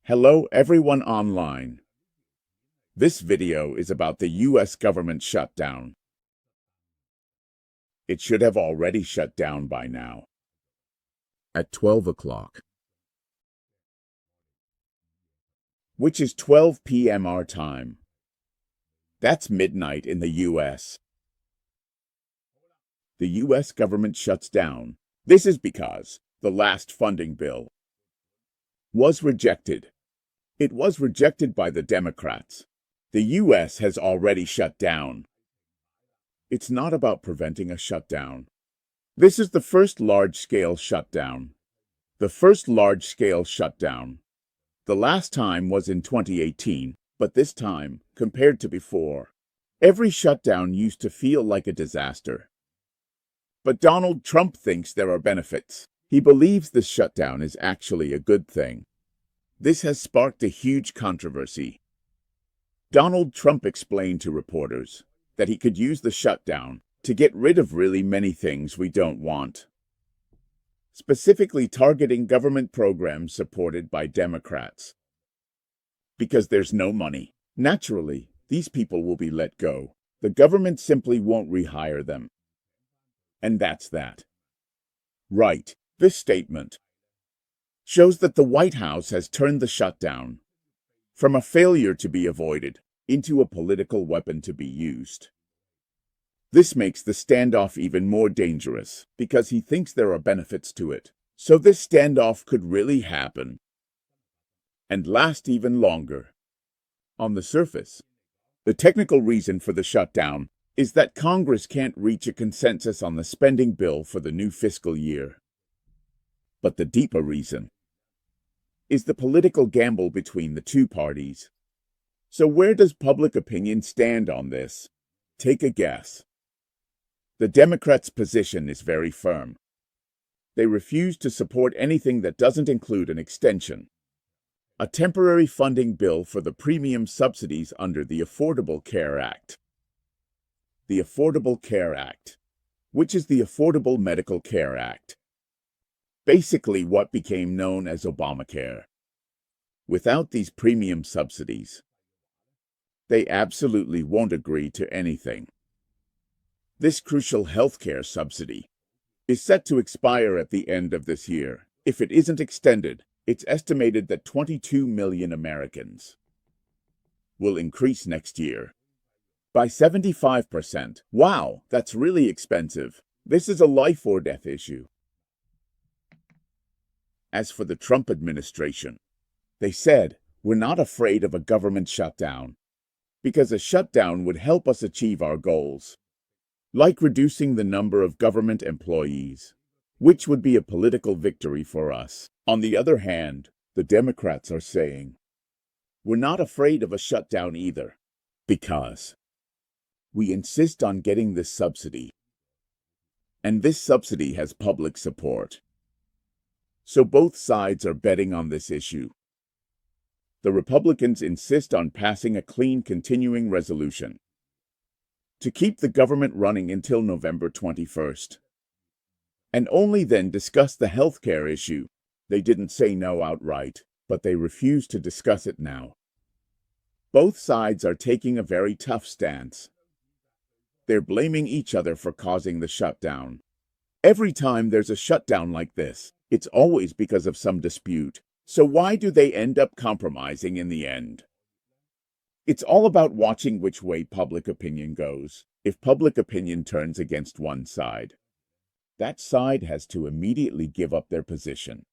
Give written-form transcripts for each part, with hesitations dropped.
Hello everyone online. This video is about the US government shutdown. It should have already shut down by now. At 12 o'clock. Which is 12 p.m. our time. That's midnight in the US. The US government shuts down. This is because the last funding bill was rejected. It was rejected by the Democrats. The US has already shut down. It's not about preventing a shutdown. This is the first large-scale shutdown. The first large-scale shutdown. The last time was in 2018, but this time, compared to before, every shutdown used to feel like a disaster. But Donald Trump thinks there are benefits. He believes this shutdown is actually a good thing. This has sparked a huge controversy. Donald Trump explained to reporters that he could use the shutdown to get rid of really many things we don't want, specifically targeting government programs supported by Democrats. Because there's no money. Naturally, these people will be let go. The government simply won't rehire them. And that's that. Right. This statement shows that the White House has turned the shutdown from a failure to be avoided into a political weapon to be used. This makes the standoff even more dangerous because he thinks there are benefits to it. So this standoff could really happen and last even longer. On the surface, the technical reason for the shutdown is that Congress can't reach a consensus on the spending bill for the new fiscal year. But the deeper reason is the political gamble between the two parties. So where does public opinion stand on this? Take a guess. The Democrats' position is very firm. They refuse to support anything that doesn't include an extension, a temporary funding bill for the premium subsidies under the Affordable Care Act. The Affordable Care Act, which is the Affordable Medical Care Act. Basically what became known as Obamacare. Without these premium subsidies, they absolutely won't agree to anything. This crucial healthcare subsidy is set to expire at the end of this year. If it isn't extended, it's estimated that 22 million Americans will increase next year by 75%. Wow, that's really expensive. This is a life or death issue. As for the Trump administration, they said, we're not afraid of a government shutdown because a shutdown would help us achieve our goals, like reducing the number of government employees, which would be a political victory for us. On the other hand, the Democrats are saying, we're not afraid of a shutdown either because we insist on getting this subsidy, and this subsidy has public support. So both sides are betting on this issue. The Republicans insist on passing a clean continuing resolution to keep the government running until November 21st, and only then discuss the healthcare issue. They didn't say no outright, but they refuse to discuss it now. Both sides are taking a very tough stance. They're blaming each other for causing the shutdown. Every time there's a shutdown like this, it's always because of some dispute. So why do they end up compromising in the end? It's all about watching which way public opinion goes. If public opinion turns against one side, that side has to immediately give up their position.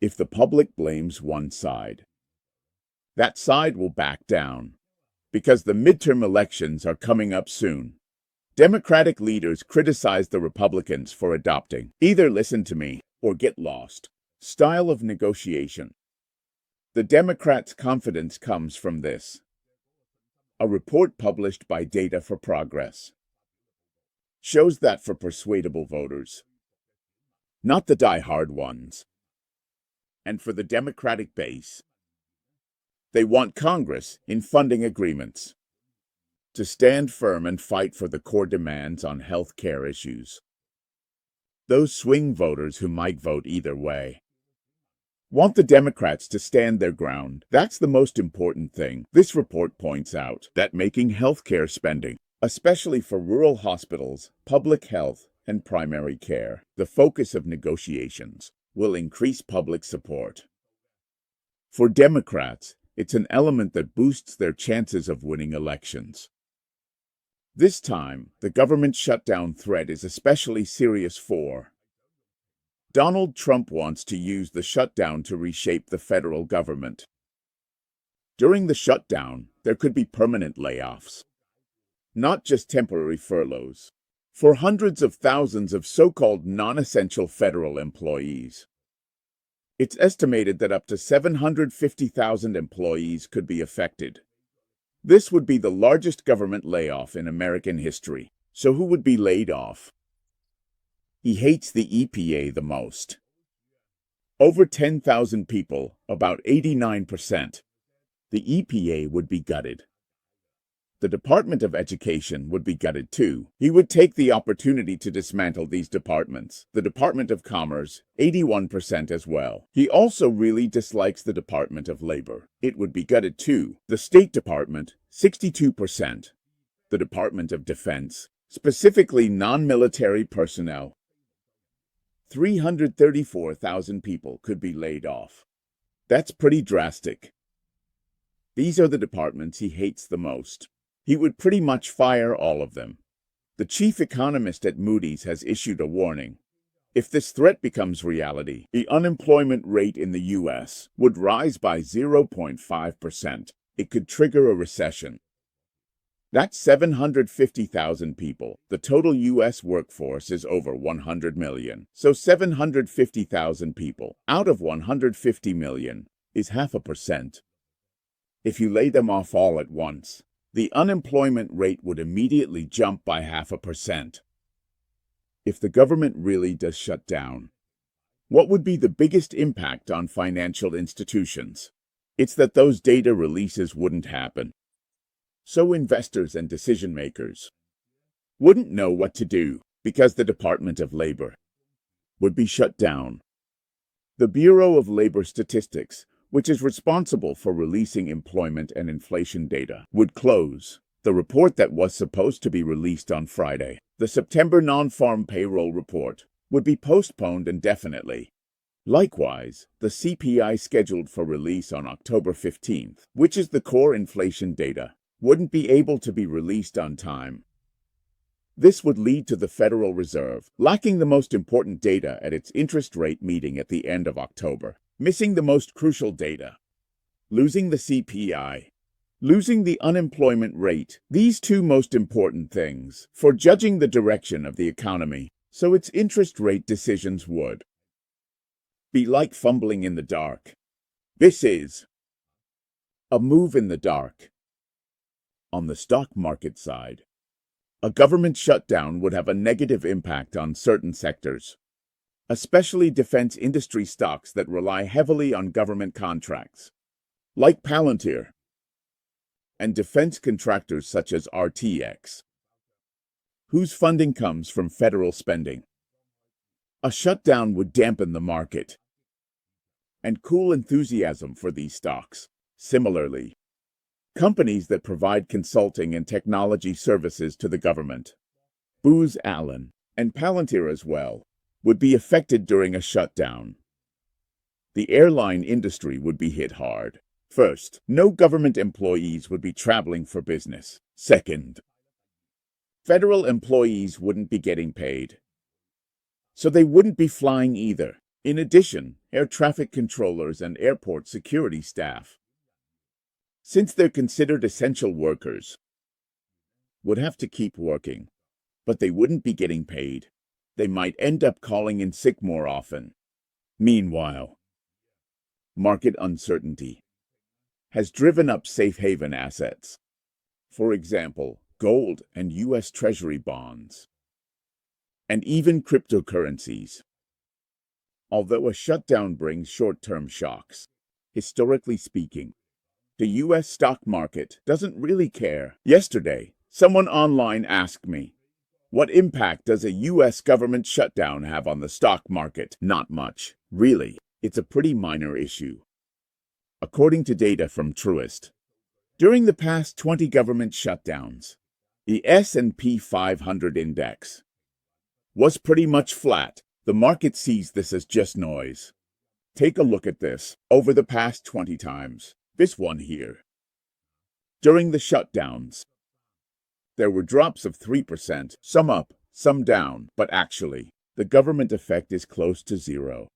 If the public blames one side, that side will back down, because the midterm elections are coming up soon. Democratic leaders criticize the Republicans for adopting either listen to me or get lost style of negotiation. The Democrats' confidence comes from this. A report published by Data for Progress shows that for persuadable voters, not the die-hard ones, and for the Democratic base, they want Congress in funding agreements to stand firm and fight for the core demands on health care issues. Those swing voters who might vote either way want the Democrats to stand their ground. That's the most important thing. This report points out that making healthcare spending, especially for rural hospitals, public health, and primary care, the focus of negotiations, will increase public support. For Democrats, it's an element that boosts their chances of winning elections. This time, the government shutdown threat is especially serious for Donald Trump wants to use the shutdown to reshape the federal government. During the shutdown, there could be permanent layoffs, not just temporary furloughs, for hundreds of thousands of so-called non-essential federal employees. It's estimated that up to 750,000 employees could be affected. This would be the largest government layoff in American history. So who would be laid off? He hates the EPA the most. Over 10,000 people, about 89%. The EPA would be gutted. The Department of Education would be gutted too. He would take the opportunity to dismantle these departments. The Department of Commerce, 81% as well. He also really dislikes the Department of Labor. It would be gutted too. The State Department, 62%. The Department of Defense, specifically non-military personnel, 334,000 people could be laid off. That's pretty drastic. These are the departments he hates the most. He would pretty much fire all of them. The chief economist at Moody's has issued a warning. If this threat becomes reality, the unemployment rate in the U.S. would rise by 0.5%. It could trigger a recession. That's 750,000 people. The total U.S. workforce is over 100 million. So 750,000 people out of 150 million is 0.5%. If you lay them off all at once, the unemployment rate would immediately jump by 0.5%. If the government really does shut down, what would be the biggest impact on financial institutions? It's that those data releases wouldn't happen. So investors and decision makers wouldn't know what to do because the Department of Labor would be shut down. The Bureau of Labor Statistics, which is responsible for releasing employment and inflation data, would close. The report that was supposed to be released on Friday, the September non-farm payroll report, would be postponed indefinitely. Likewise, the CPI scheduled for release on October 15th, which is the core inflation data, wouldn't be able to be released on time. This would lead to the Federal Reserve lacking the most important data at its interest rate meeting at the end of October, missing the most crucial data, losing the CPI, losing the unemployment rate, these two most important things for judging the direction of the economy, so its interest rate decisions would be like fumbling in the dark. This is a move in the dark. On the stock market side, a government shutdown would have a negative impact on certain sectors, especially defense industry stocks that rely heavily on government contracts, like Palantir, and defense contractors such as RTX, whose funding comes from federal spending. A shutdown would dampen the market and cool enthusiasm for these stocks. Similarly, companies that provide consulting and technology services to the government, Booz Allen, and Palantir as well, would be affected during a shutdown. The airline industry would be hit hard. First, no government employees would be traveling for business. Second, federal employees wouldn't be getting paid, so they wouldn't be flying either. In addition, air traffic controllers and airport security staff, since they're considered essential workers, would have to keep working, but they wouldn't be getting paid. They might end up calling in sick more often. Meanwhile, market uncertainty has driven up safe haven assets. For example, gold and U.S. Treasury bonds, and even cryptocurrencies. Although a shutdown brings short-term shocks, historically speaking, the U.S. stock market doesn't really care. Yesterday, someone online asked me, what impact does a U.S. government shutdown have on the stock market? Not much, really. it's a pretty minor issue. According to data from Truist, during the past 20 government shutdowns, the S&P 500 index was pretty much flat. The market sees this as just noise. Take a look at this over the past 20 times. This one here. During the shutdowns, there were drops of 3%, some up, some down, but actually, the government effect is close to zero.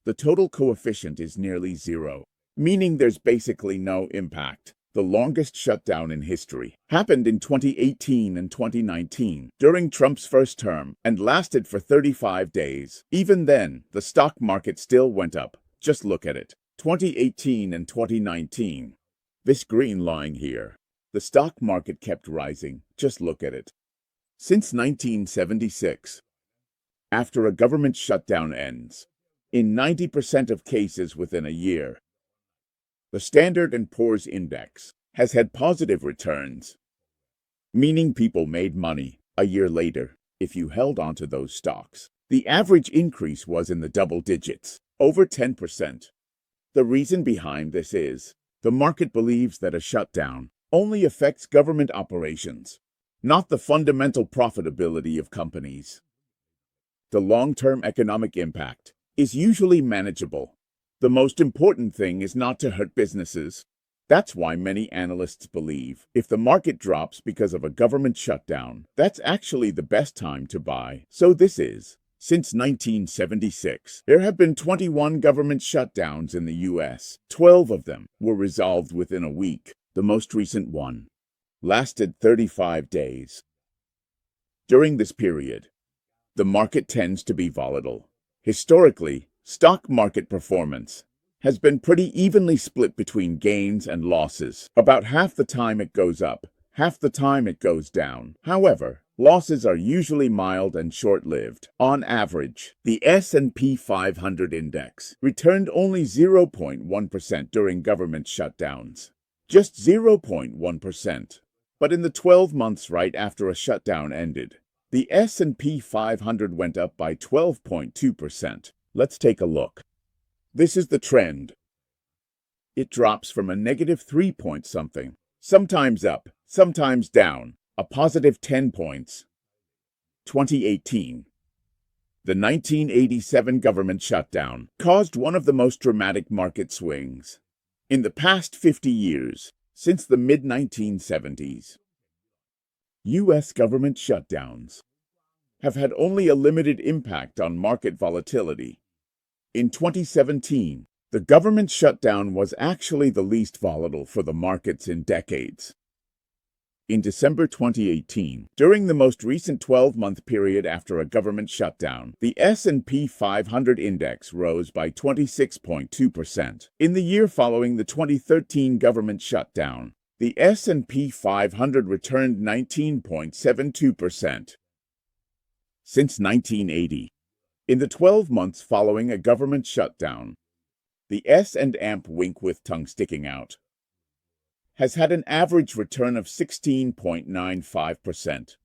The total coefficient is nearly zero, meaning there's basically no impact. The longest shutdown in history happened in 2018 and 2019 during Trump's first term and lasted for 35 days. Even then, the stock market still went up. Just look at it. 2018 and 2019. This green line here. The stock market kept rising. Just look at it. Since 1976, after a government shutdown ends, in 90% of cases within a year, the Standard & Poor's Index has had positive returns, meaning people made money a year later if you held onto those stocks. The average increase was in the double digits, over 10%. The reason behind this is the market believes that a shutdown only affects government operations, not the fundamental profitability of companies. The long-term economic impact is usually manageable. The most important thing is not to hurt businesses. That's why many analysts believe if the market drops because of a government shutdown, that's actually the best time to buy. So this is. Since 1976, there have been 21 government shutdowns in the U.S. 12 of them were resolved within a week. The most recent one lasted 35 days. During this period, the market tends to be volatile. Historically, stock market performance has been pretty evenly split between gains and losses. About half the time it goes up, half the time it goes down. However, losses are usually mild and short-lived. On average, the S&P 500 index returned only 0.1% during government shutdowns. Just 0.1%. But in the 12 months right after a shutdown ended, the S&P 500 went up by 12.2%. Let's take a look. This is the trend. It drops from a negative 3 point something, sometimes up, sometimes down, a positive 10 points. 2018. The 1987 government shutdown caused one of the most dramatic market swings in the past 50 years, since the mid-1970s. U.S. government shutdowns have had only a limited impact on market volatility. In 2017, the government shutdown was actually the least volatile for the markets in decades. In December 2018, during the most recent 12-month period after a government shutdown, the S&P 500 index rose by 26.2%. In the year following the 2013 government shutdown, the S&P 500 returned 19.72%. Since 1980, in the 12 months following a government shutdown, the S&P wink with tongue sticking out has had an average return of 16.95%.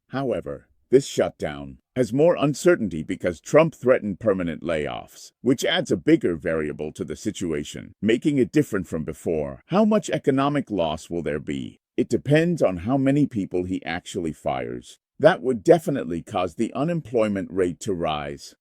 However, this shutdown has more uncertainty because Trump threatened permanent layoffs, which adds a bigger variable to the situation, making it different from before. How much economic loss will there be? It depends on how many people he actually fires. That would definitely cause the unemployment rate to rise.